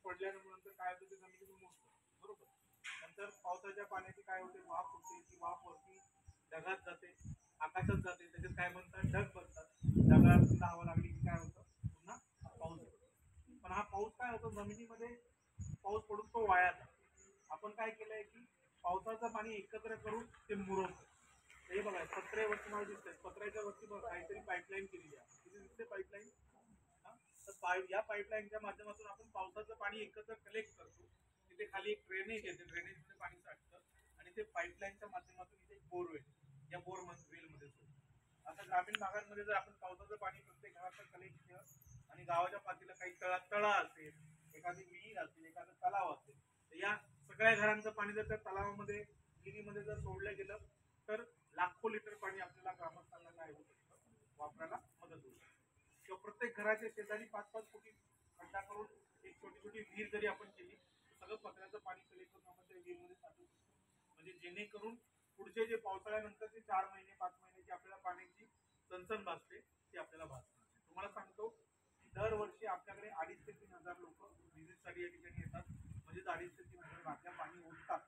पडल्यानंतर काय होतं ते जमिनीतून मोजतं, बरोबर. नंतर पावसाच्या पाण्याची काय होते, वाफ होते, ती वाफ वरती ढगात जाते, आकाशात जाते, त्याच्यात काय बनतात, ढग बनतात. ढगात हवा लागली की काय होतं, पुन्हा पाऊस येतो. पण हा पाऊस काय होतो, जमिनीमध्ये पाऊस पडून तो वाया जातो. आपण काय केलंय की पावसाचं पाणी एकत्र करून ते मुरवतो. हे बघा पत्र्यावरती मला दिसतंय, पत्र्याच्या वरती काहीतरी पाईपलाईन केलेली आहे, किती दिसते पाईपलाईन. तर या पाईपलाईनच्या माध्यमातून आपण पावसाचं पाणी एकत्र कलेक्ट करतो. तिथे खाली एक ड्रेनेज येते, ड्रेनेजमध्ये पाणी साठतं आणि ते पाईपलाईनच्या माध्यमातून इथे एक बोरवेल, या बोर वेलमध्ये सोडतो. आता ग्रामीण भागांमध्ये जर आपण पावसाचं पाणी प्रत्येक घराचं कलेक्ट केलं आणि गावाच्या पातळीला काही तळा असेल, एखादी विहीर असेल, एखादा तलाव असेल, तर या सगळ्या घरांचं पाणी जर त्या तलावामध्ये विहिरीमध्ये जर सोडलं गेलं तर लाखो लिटर पाणी आपल्याला ग्रामस्थांना काय होऊ शकतं, वापरायला मदत होऊ शकते. किंवा प्रत्येक घराच्या शेजारी 5-5 फुटी खड्डा करून एक छोटी छोटी विहीर जरी आपण केली तर सगळं पत्र्याचं पाणी कलेक्ट करून आपण त्या विहीरमध्ये साठवू शकतो. म्हणजे जेणेकरून पुढचे जे पावसाळ्यानंतरचे 4 महिने 5 महिने जी आपल्याला पाण्याची चणचण भासते ती आपल्याला भासणार नाही. तुम्हाला सांगतो की दरवर्षी आपल्याकडे 2,500 ते 3,000 लोक व्हिजिटसाठी या ठिकाणी येतात. म्हणजे 2,500 ते 3,000 बाटल्या पाणी ओततात.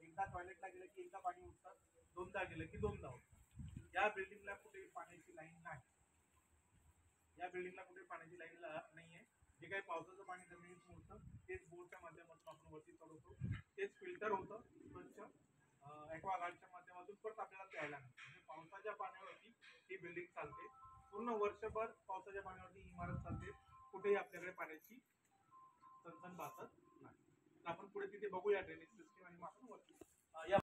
एकदा टॉयलेटला गेलं की एकदा पाणी ओततात, दोनदा गेलं की दोनदा ओततात. या बिल्डिंगला कुठे पाण्याची लाईन नाही, या बिल्डिंगला कुठे पाण्याची लाईन नाहीये. जे काही पावसाचं पाणी जमिनीत मुरतं तेच बोरच्या माध्यमातून आपण वरती चढवतो, तेच फिल्टर होतं स्वच्छ ॲक्वागार्डच्या माध्यमातून परत आपल्याला प्यायला मिळतं. म्हणजे पावसाच्या पाण्यावरती ही बिल्डिंग चालते. पूर्ण वर्षभर पावसाच्या पाण्यावरती इमारत चालते. कुठेही आपल्याकडे पाण्याची चणचण भासत नाही. आपण पुढे तिथे बघूया ड्रेनेज सिस्टीम आणि आपण वरती या